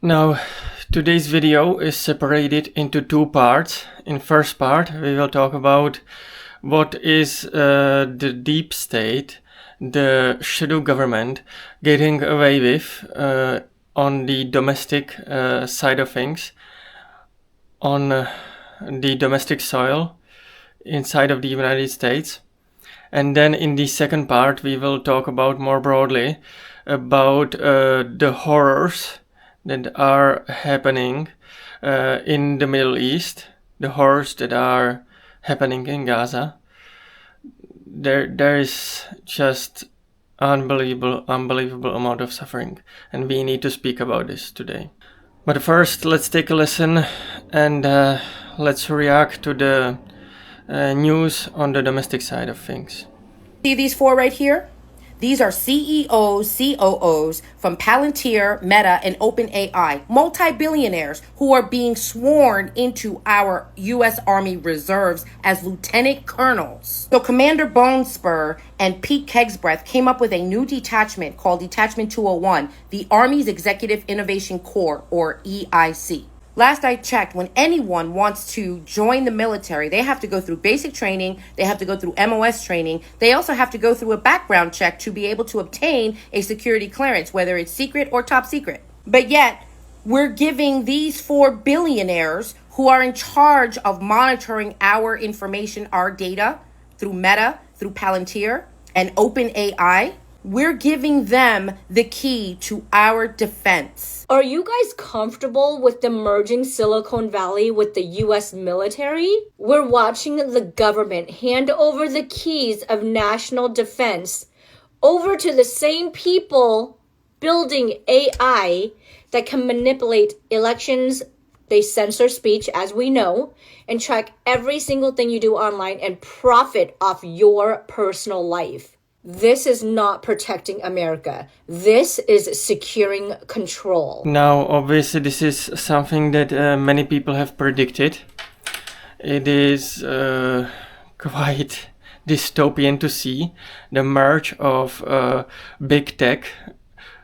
Now, today's video is separated into two parts. In first part, we will talk about what is the deep state, the shadow government getting away with on the domestic side of things, on the domestic soil inside of the United States. And then in the second part, we will talk about more broadly about the horrors that are happening in the Middle East, the horrors that are happening in Gaza. There is just unbelievable amount of suffering, and we need to speak about this today. But first, let's take a listen and let's react to the news on the domestic side of things. See these four right here? These are CEOs, COOs from Palantir, Meta, and OpenAI, multi-billionaires who are being sworn into our U.S. Army reserves as lieutenant colonels. So Commander Bonespur and Pete Kegsbreath came up with a new detachment called Detachment 201, the Army's Executive Innovation Corps, or EIC. Last I checked, when anyone wants to join the military, they have to go through basic training, they have to go through MOS training, they also have to go through a background check to be able to obtain a security clearance, whether it's secret or top secret. But yet, we're giving these four billionaires who are in charge of monitoring our information, our data, through Meta, through Palantir, and OpenAI, we're giving them the key to our defense. Are you guys comfortable with the merging Silicon Valley with the US military? We're watching the government hand over the keys of national defense over to the same people building AI that can manipulate elections. They censor speech, as we know, and track every single thing you do online and profit off your personal life. This is not protecting America. This is securing control. Now, obviously, this is something that many people have predicted. It is quite dystopian to see the merge of big tech,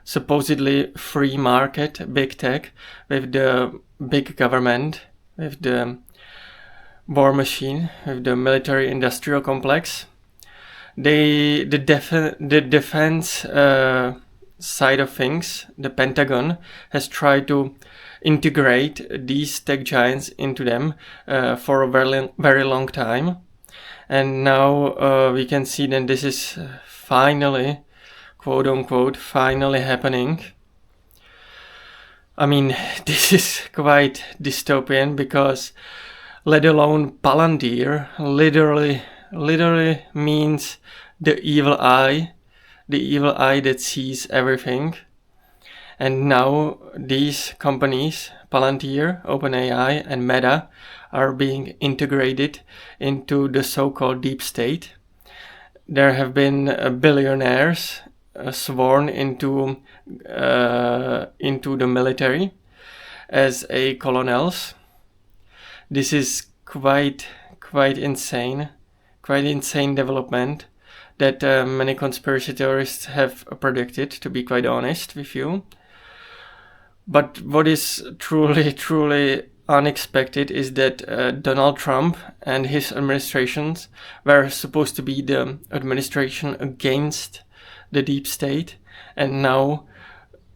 supposedly free market big tech, with the big government, with the war machine, with the military industrial complex. The defense side of things, the Pentagon has tried to integrate these tech giants into them for a very long time, and now we can see that this is finally, quote unquote, finally happening. I mean, this is quite dystopian because, let alone Palantir, literally means the evil eye that sees everything. And now these companies, Palantir, OpenAI, and Meta, are being integrated into the so-called deep state. There have been billionaires sworn into the military as a colonels. This is quite insane. Quite insane development that many conspiracy theorists have predicted, to be quite honest with you. But what is truly unexpected is that Donald Trump and his administrations were supposed to be the administration against the deep state, and now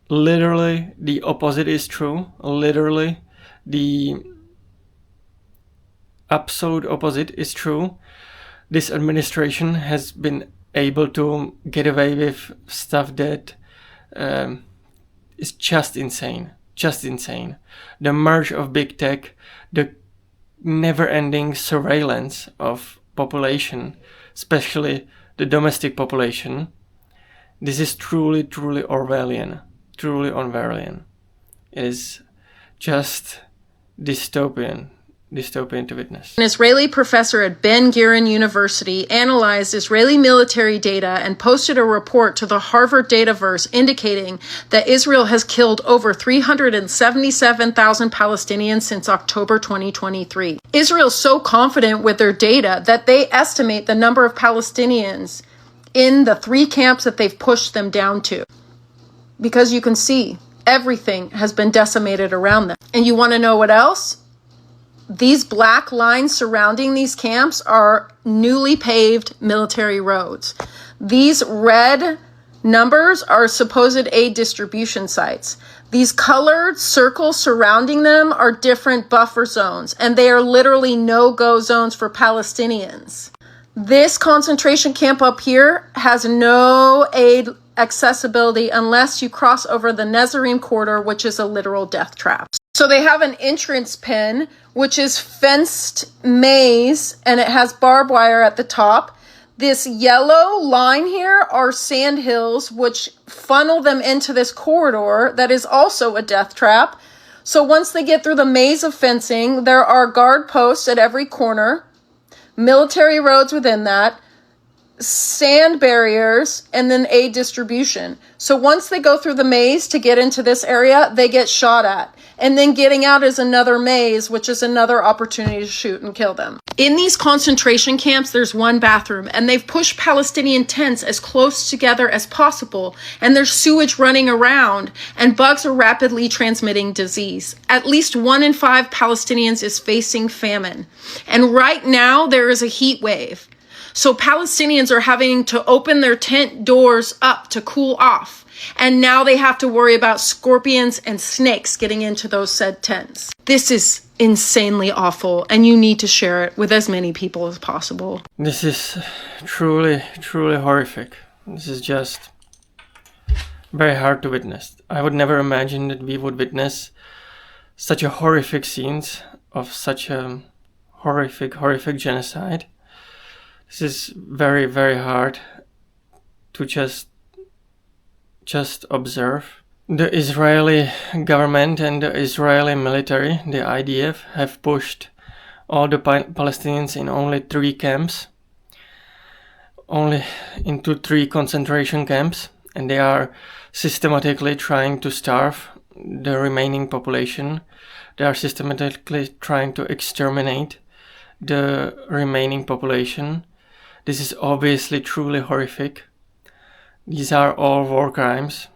literally the opposite is true. Literally the absolute opposite is true. This administration has been able to get away with stuff that is just insane. The merge of big tech, the never-ending surveillance of population, especially the domestic population. This is truly Orwellian. It is just dystopian to witness. An Israeli professor at Ben Gurion University analyzed Israeli military data and posted a report to the Harvard Dataverse indicating that Israel has killed over 377,000 Palestinians since October 2023. Israel's so confident with their data that they estimate the number of Palestinians in the three camps that they've pushed them down to. Because you can see, Everything has been decimated around them. And you want to know what else? These black lines surrounding these camps are newly paved military roads. These red numbers are supposed aid distribution sites. These colored circles surrounding them are different buffer zones, and they are literally no-go zones for Palestinians. This concentration camp up here has no aid accessibility unless you cross over the Nazarene corridor, which is a literal death trap. So they have an entrance pin, which is fenced maze, and it has barbed wire at the top. This yellow line here are sand hills, which funnel them into this corridor that is also a death trap. So once they get through the maze of fencing, there are guard posts at every corner, military roads within that, sand barriers, and then aid distribution. So once they go through the maze to get into this area, they get shot at. And then getting out is another maze, which is another opportunity to shoot and kill them. In these concentration camps, there's one bathroom, and they've pushed Palestinian tents as close together as possible, and there's sewage running around, and bugs are rapidly transmitting disease. At least 1 in 5 Palestinians is facing famine. And right now, there is a heat wave. So Palestinians are having to open their tent doors up to cool off. And now they have to worry about scorpions and snakes getting into those said tents. This is insanely awful, and you need to share it with as many people as possible. This is truly, truly horrific. This is just very hard to witness. I would never imagine that we would witness such a horrific scenes of such a horrific genocide. This is very, very hard to just observe. The Israeli government and the Israeli military, the IDF, have pushed all the Palestinians in only 3 camps, only into 3 concentration camps, and they are systematically trying to starve the remaining population. They are systematically trying to exterminate the remaining population. This is obviously truly horrific. These are all war crimes.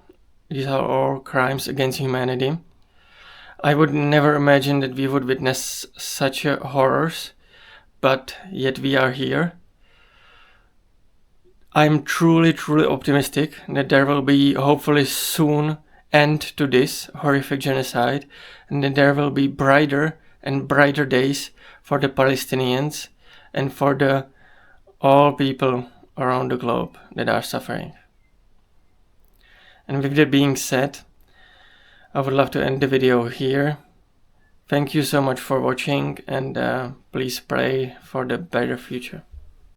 These are all crimes against humanity. I would never imagine that we would witness such horrors, but yet we are here. I'm truly, truly optimistic that there will be hopefully soon end to this horrific genocide, and that there will be brighter and brighter days for the Palestinians and for the all people around the globe that are suffering. And with that being said, I would love to end the video here. Thank you so much for watching, and please pray for the better future.